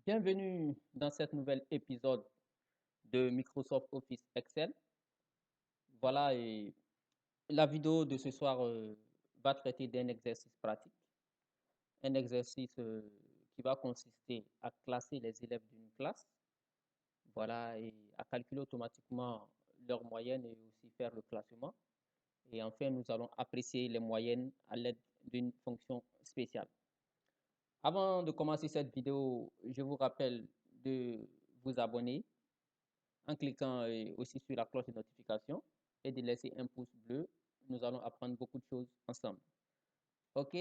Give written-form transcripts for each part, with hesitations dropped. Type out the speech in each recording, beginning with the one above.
Bienvenue dans cet nouvel épisode de Microsoft Office Excel. Voilà, et la vidéo de ce soir va traiter d'un exercice pratique, un exercice qui va consister à classer les élèves d'une classe, voilà, et à calculer automatiquement leur moyenne et aussi faire le classement. Et enfin, nous allons apprécier les moyennes à l'aide d'une fonction spéciale. Avant de commencer cette vidéo, je vous rappelle de vous abonner en cliquant aussi sur la cloche de notification et de laisser un pouce bleu. Nous allons apprendre beaucoup de choses ensemble. OK,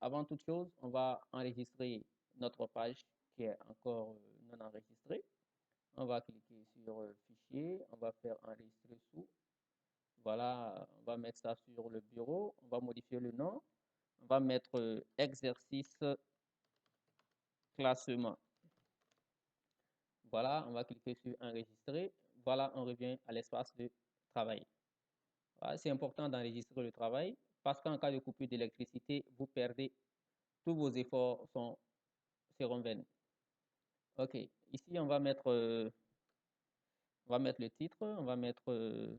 avant toute chose, on va enregistrer notre page qui est encore non enregistrée. On va cliquer sur Fichier, on va faire Enregistrer sous. Voilà, on va mettre ça sur le bureau, on va modifier le nom, on va mettre Exercice Classement. Voilà, on va cliquer sur Enregistrer. Voilà, on revient à l'espace de travail. Voilà, c'est important d'enregistrer le travail parce qu'en cas de coupure d'électricité, vous perdez tous vos efforts seront vains. OK, ici on va mettre le titre, on va mettre euh,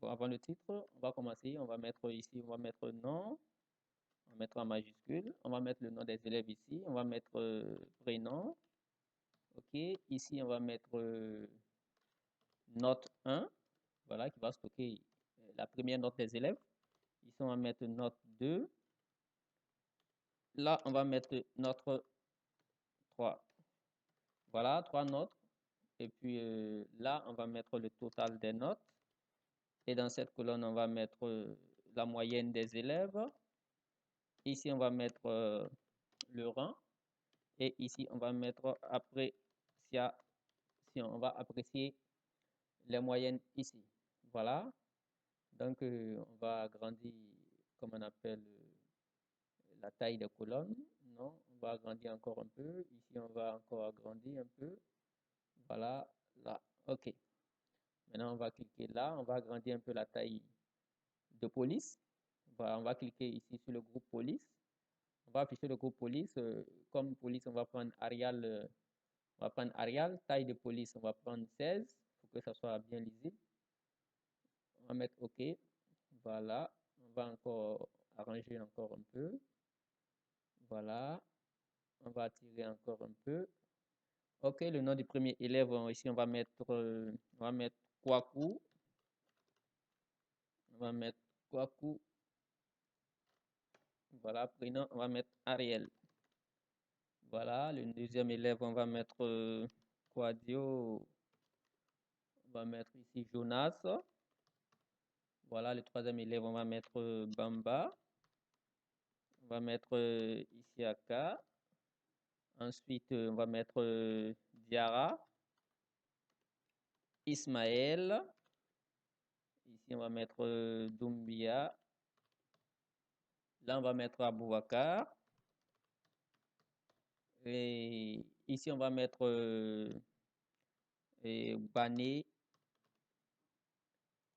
bon, avant le titre, on va commencer, on va mettre ici, on va mettre nom, on va mettre en majuscule, on va mettre le nom des élèves ici, on va mettre prénom. OK, ici on va mettre note 1, voilà, qui va stocker la première note des élèves. Ici on va mettre note 2. Là, on va mettre notre 3. Voilà, 3 notes. Et puis là, on va mettre le total des notes. Et dans cette colonne, on va mettre la moyenne des élèves. Ici, on va mettre le rang. Et ici, on va mettre appréciation. On va apprécier les moyennes ici. Voilà. Donc, on va agrandir, comme on appelle, la taille des colonnes. Non, on va agrandir encore un peu. Ici, on va encore agrandir un peu. Voilà, là. OK. Maintenant, on va cliquer là. On va agrandir un peu la taille de police. Voilà, on va cliquer ici sur le groupe police. On va afficher le groupe police. Comme police, on va prendre Arial. On va prendre Arial. Taille de police, on va prendre 16. Il faut que ça soit bien lisible. On va mettre OK. Voilà. On va encore arranger encore un peu. Voilà. On va tirer encore un peu. OK, le nom du premier élève, ici, on va mettre Kwaku. On va mettre Kwaku. Voilà, prénom, on va mettre Ariel. Voilà, le deuxième élève, on va mettre Quadio. On va mettre ici Jonas. Voilà, le troisième élève, on va mettre Bamba. On va mettre ici Aka. Ensuite, on va mettre Diara. Ismaël. Ici, on va mettre Doumbia. Là, on va mettre Aboubakar. Et ici, on va mettre Bané.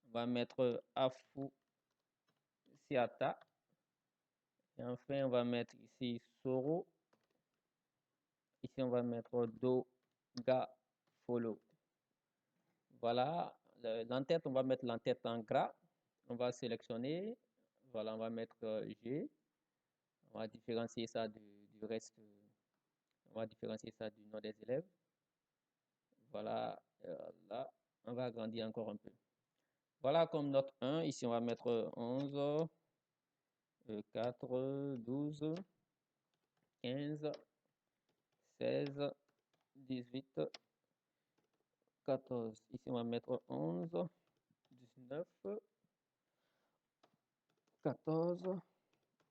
On va mettre Afou Siata. Et enfin, on va mettre ici Soro. Ici, on va mettre Doga Follow. Voilà, l'entête, on va mettre l'entête en gras. On va sélectionner. Voilà, on va mettre G. On va différencier ça du reste. On va différencier ça du nom des élèves. Voilà, là, on va agrandir encore un peu. Voilà comme note 1. Ici, on va mettre 11, 4, 12, 15, 16, 18, 14. Ici, on va mettre 11, 19, 14,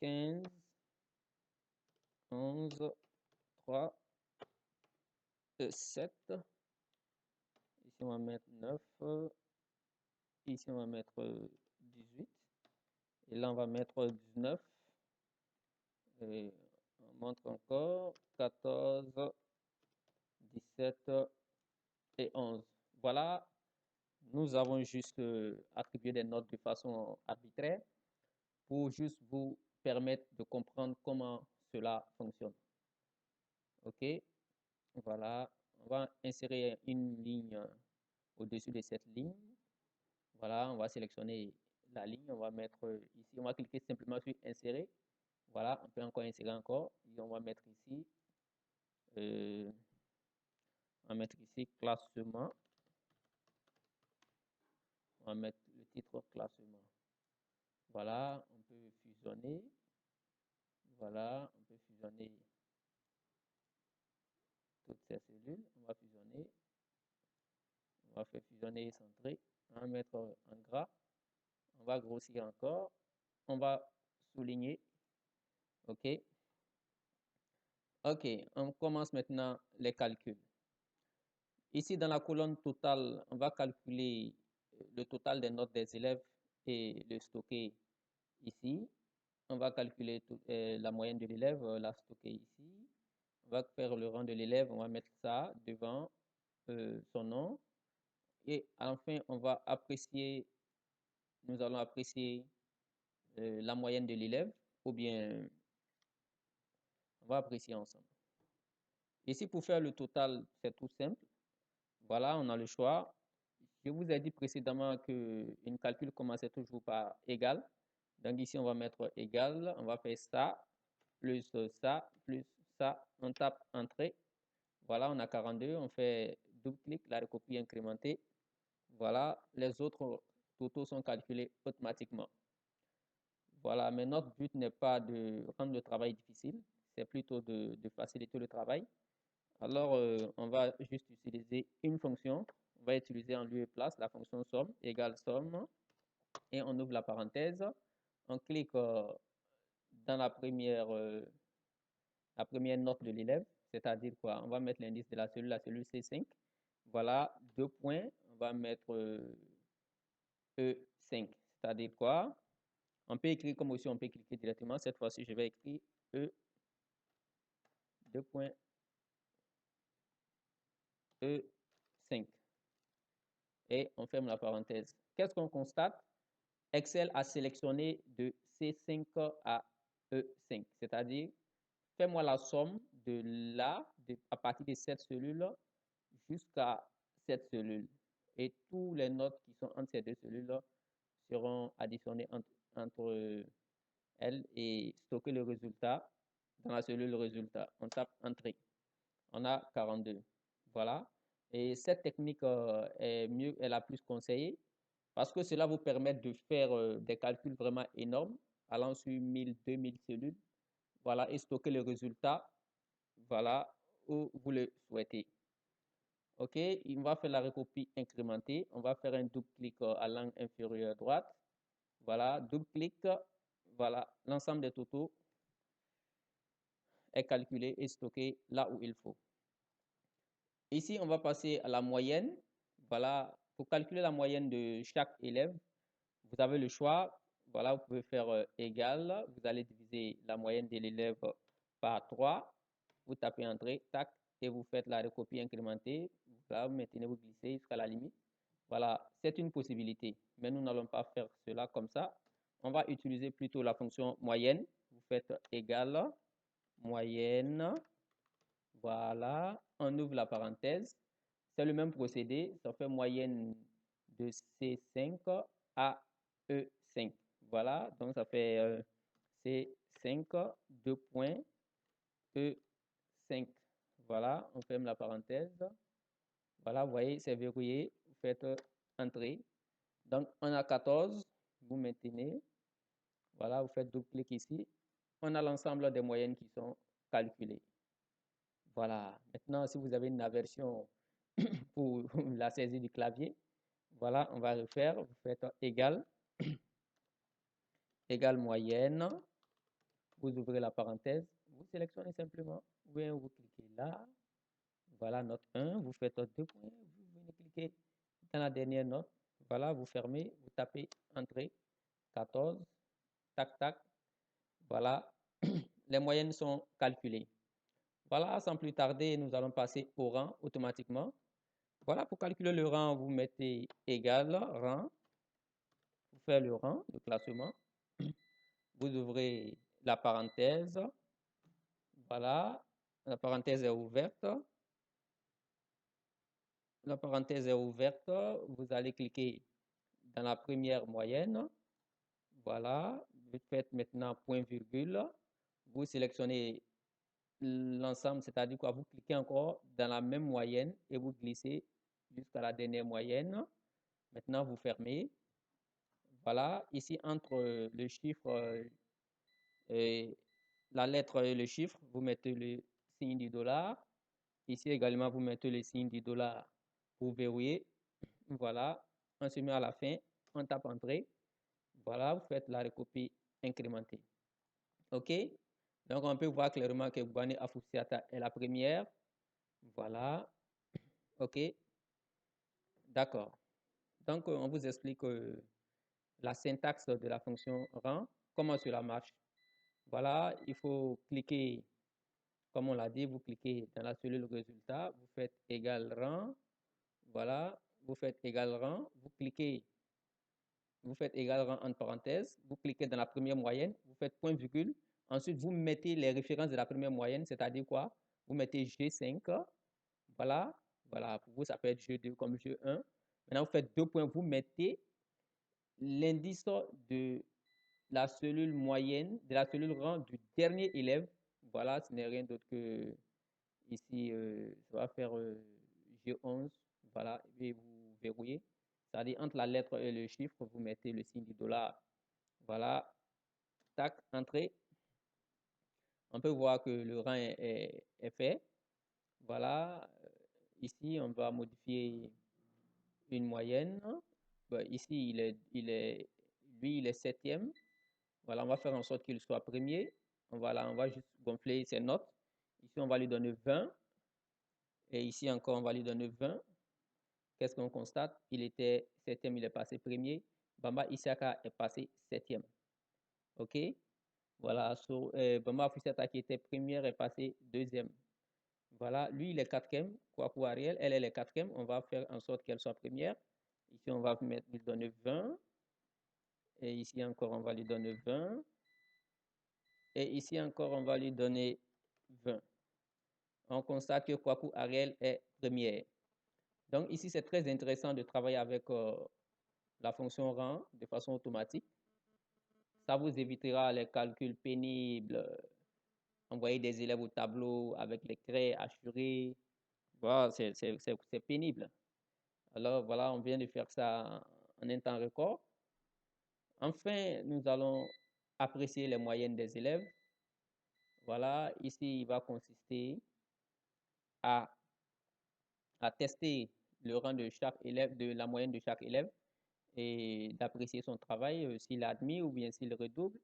15, 11, 3, 7. Ici, on va mettre 9. Ici, on va mettre 18. Et là, on va mettre 19. Et on montre encore 14, 17 et 11. Voilà, nous avons juste attribué des notes de façon arbitraire pour juste vous permettre de comprendre comment cela fonctionne. OK, voilà. On va insérer une ligne au-dessus de cette ligne. Voilà, on va sélectionner la ligne. On va mettre ici, on va cliquer simplement sur insérer. Voilà, on peut encore insérer encore. Et on va mettre ici, on va mettre ici classement. On va mettre le titre classement. Voilà, on peut fusionner. Voilà, on peut fusionner toutes ces cellules. On va fusionner. On va faire fusionner et centrer. On va mettre en gras. On va grossir encore. On va souligner. OK. OK, on commence maintenant les calculs. Ici, dans la colonne totale, on va calculer le total des notes des élèves et le stocker ici. On va calculer la moyenne de l'élève, la stocker ici. On va faire le rang de l'élève, on va mettre ça devant son nom. Et enfin, on va apprécier, nous allons apprécier la moyenne de l'élève, ou bien on va apprécier ensemble. Ici, pour faire le total, c'est tout simple. Voilà, on a le choix. Je vous ai dit précédemment qu'une calcul commençait toujours par égal. Donc ici, on va mettre égal. On va faire ça, plus ça, plus ça. On tape entrée. Voilà, on a 42. On fait double-clic, la recopie incrémentée. Voilà, les autres totaux sont calculés automatiquement. Voilà, mais notre but n'est pas de rendre le travail difficile, c'est plutôt de faciliter le travail. Alors, on va juste utiliser une fonction. On va utiliser en lieu et place la fonction somme égale somme et on ouvre la parenthèse. On clique dans la première note de l'élève, c'est-à-dire quoi? On va mettre l'indice de la cellule C5. Voilà, 2 points. On va mettre E5, c'est-à-dire quoi? On peut écrire comme aussi on peut cliquer directement. Cette fois-ci, je vais écrire E, 2 points, E5. Et on ferme la parenthèse. Qu'est-ce qu'on constate? Excel a sélectionné de C5 à E5, c'est-à-dire, fais-moi la somme de là, à partir de cette cellule jusqu'à cette cellule. Et tous les notes qui sont entre ces deux cellules seront additionnées entre elles et stocker le résultat dans la cellule résultat. On tape Entrée. On a 42. Voilà. Et cette technique est la plus conseillée parce que cela vous permet de faire des calculs vraiment énormes, allant sur 1000, 2000 cellules. Voilà, et stocker le résultat, voilà, où vous le souhaitez. OK, on va faire la recopie incrémentée. On va faire un double-clic à l'angle inférieur droite. Voilà, double-clic. Voilà, l'ensemble des totaux est calculé et stocké là où il faut. Ici, on va passer à la moyenne. Voilà, pour calculer la moyenne de chaque élève, vous avez le choix. Voilà, vous pouvez faire égal. Vous allez diviser la moyenne de l'élève par 3. Vous tapez Entrée, tac, et vous faites la recopie incrémentée. Là, vous maintenez, vous glissez jusqu'à la limite. Voilà, c'est une possibilité, mais nous n'allons pas faire cela comme ça. On va utiliser plutôt la fonction moyenne. Vous faites égal, moyenne. Voilà, on ouvre la parenthèse. C'est le même procédé, ça fait moyenne de C5 à E5. Voilà, donc ça fait C5, 2 points, E5. Voilà, on ferme la parenthèse. Voilà, vous voyez, c'est verrouillé. Vous faites Entrée. Donc, on a 14. Vous maintenez. Voilà, vous faites double-clic ici. On a l'ensemble des moyennes qui sont calculées. Voilà. Maintenant, si vous avez une aversion pour la saisie du clavier, voilà, on va refaire. Vous faites égal, égal moyenne. Vous ouvrez la parenthèse. Vous sélectionnez simplement. Ou bien vous cliquez là. Voilà, note 1. Vous faites 2 points. Vous venez cliquer dans la dernière note. Voilà, vous fermez. Vous tapez Entrée. 14. Tac, tac. Voilà. Les moyennes sont calculées. Voilà, sans plus tarder, nous allons passer au rang automatiquement. Voilà, pour calculer le rang, vous mettez égal rang. Vous faites le rang, le classement. Vous ouvrez la parenthèse. Voilà. La parenthèse est ouverte. La parenthèse est ouverte. Vous allez cliquer dans la première moyenne. Voilà. Vous faites maintenant point virgule. Vous sélectionnez l'ensemble, c'est-à-dire quoi? Vous cliquez encore dans la même moyenne et vous glissez jusqu'à la dernière moyenne. Maintenant, vous fermez. Voilà. Ici, entre le chiffre et la lettre et le chiffre, vous mettez le signe du $. Ici également, vous mettez le signe du $ pour verrouiller. Voilà. On se met à la fin. On tape Entrée. Voilà. Vous faites la recopie incrémentée. OK? Donc, on peut voir clairement que Boubané Afoussiata est la première. Voilà. OK? D'accord. Donc, on vous explique la syntaxe de la fonction rang, comment cela marche. Voilà, il faut cliquer, comme on l'a dit, vous cliquez dans la cellule résultat, vous faites égal rang. Voilà, vous faites égal rang, vous cliquez, vous faites égal rang entre parenthèses, vous cliquez dans la première moyenne, vous faites point virgule. Ensuite, vous mettez les références de la première moyenne, c'est-à-dire quoi? Vous mettez G5. Voilà, voilà, pour vous, ça peut être G2 comme G1. Maintenant, vous faites deux points, vous mettez l'indice de la cellule moyenne, de la cellule rang du dernier élève. Voilà, ce n'est rien d'autre que ici, ça va faire G11. Voilà, et vous verrouillez. C'est-à-dire entre la lettre et le chiffre, vous mettez le signe du $. Voilà, tac, entrée. On peut voir que le rang est fait. Voilà, ici, on va modifier une moyenne. Ici, lui, il est septième. Voilà, on va faire en sorte qu'il soit premier. On va juste gonfler ses notes. Ici, on va lui donner 20. Et ici encore, on va lui donner 20. Qu'est-ce qu'on constate? Il était septième, il est passé premier. Bamba Isiaka est passé septième. OK? Voilà, Bamba Afoussiata qui était première est passé deuxième. Voilà, lui, il est quatrième. Kwaku Ariel, elle est quatrième. On va faire en sorte qu'elle soit première. Ici, on va lui donner 20. Et ici encore, on va lui donner 20. Et ici encore, on va lui donner 20. On constate que Kwaku Ariel est première. Donc ici, c'est très intéressant de travailler avec la fonction rang de façon automatique. Ça vous évitera les calculs pénibles, envoyer des élèves au tableau avec les traits assurés. Voilà, c'est pénible. Alors voilà, on vient de faire ça en un temps record. Enfin, nous allons apprécier les moyennes des élèves. Voilà, ici, il va consister à tester le rang de chaque élève, de la moyenne de chaque élève et d'apprécier son travail, s'il a admis ou bien s'il redouble.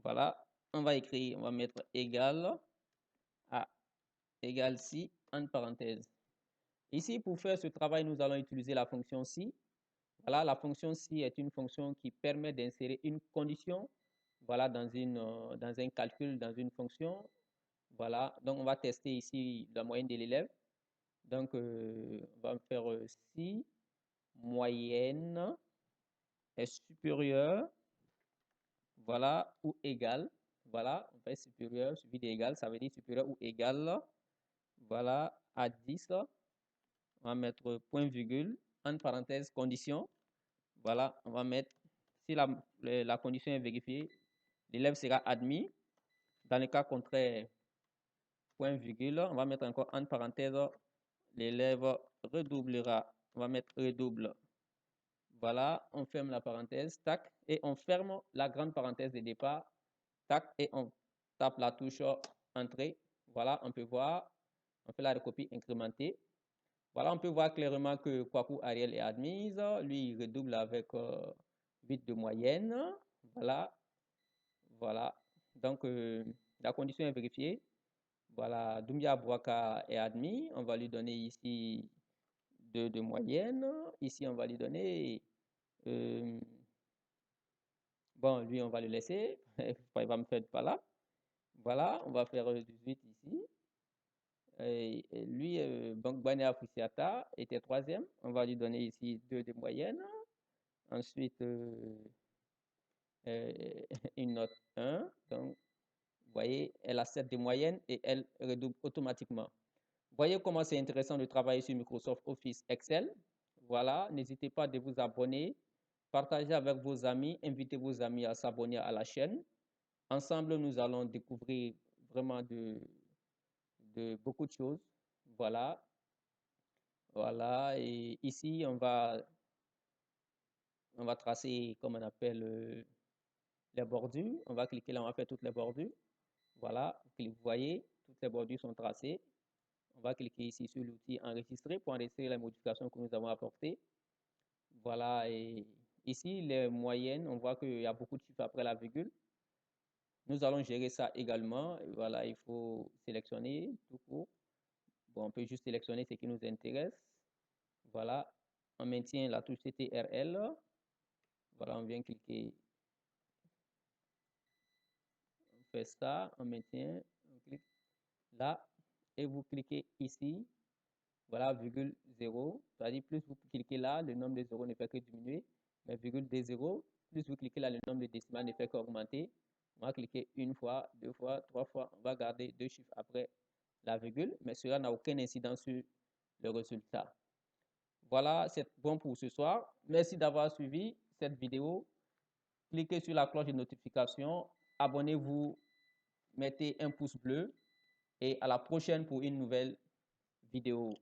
Voilà, on va écrire, on va mettre égal à égal si entre parenthèses. Ici, pour faire ce travail, nous allons utiliser la fonction si. Voilà, la fonction si est une fonction qui permet d'insérer une condition, voilà, dans un calcul, dans une fonction. Voilà, donc on va tester ici la moyenne de l'élève. Donc, on va faire si moyenne est supérieure, voilà, ou égal. Voilà, on fait supérieur suivi d'égal, ça veut dire supérieur ou égal, voilà, à 10. On va mettre point virgule, entre parenthèses, condition. Voilà, on va mettre, si la condition est vérifiée, l'élève sera admis. Dans le cas contraire, point virgule, on va mettre encore entre parenthèses, l'élève redoublera. On va mettre redouble. Voilà, on ferme la parenthèse, tac, et on ferme la grande parenthèse de départ, tac, et on tape la touche entrée. Voilà, on peut voir, on fait la recopie incrémentée. Voilà, on peut voir clairement que Kwaku Ariel est admise. Lui, il redouble avec 8 de moyenne. Voilà, voilà. Donc, la condition est vérifiée. Voilà, Doumbia Bouaka est admis. On va lui donner ici 2 de moyenne. Ici, on va lui donner... bon, lui, on va le laisser. Il va me faire pas là. Voilà, on va faire 18 ici. Et lui, Bangbane Afoussiata était troisième. On va lui donner ici 2 de moyenne. Ensuite, une note 1. Donc, voyez, elle a 7 de moyenne et elle redouble automatiquement. Voyez comment c'est intéressant de travailler sur Microsoft Office Excel. Voilà, n'hésitez pas de vous abonner, partagez avec vos amis, invitez vos amis à s'abonner à la chaîne. Ensemble, nous allons découvrir vraiment de beaucoup de choses. Voilà, voilà. Et ici, on va tracer, comme on appelle, les bordures. On va cliquer là, on va faire toutes les bordures. Voilà, vous voyez, toutes les bordures sont tracées. On va cliquer ici sur l'outil enregistrer pour enregistrer les modifications que nous avons apportées. Voilà, et ici, les moyennes, on voit qu'il y a beaucoup de chiffres après la virgule. Nous allons gérer ça également. Voilà, il faut sélectionner tout court. Bon, on peut juste sélectionner ce qui nous intéresse. Voilà, on maintient la touche CTRL. Voilà, on vient cliquer. On fait ça, on maintient, on clique là et vous cliquez ici. Voilà, virgule 0. C'est-à-dire, plus vous cliquez là, le nombre de zéros ne fait que diminuer. Mais virgule des 0, plus vous cliquez là, le nombre de décimales ne fait qu'augmenter. On va cliquer une fois, deux fois, trois fois. On va garder deux chiffres après la virgule, mais cela n'a aucun incidence sur le résultat. Voilà, c'est bon pour ce soir. Merci d'avoir suivi cette vidéo. Cliquez sur la cloche de notification. Abonnez-vous, mettez un pouce bleu et à la prochaine pour une nouvelle vidéo.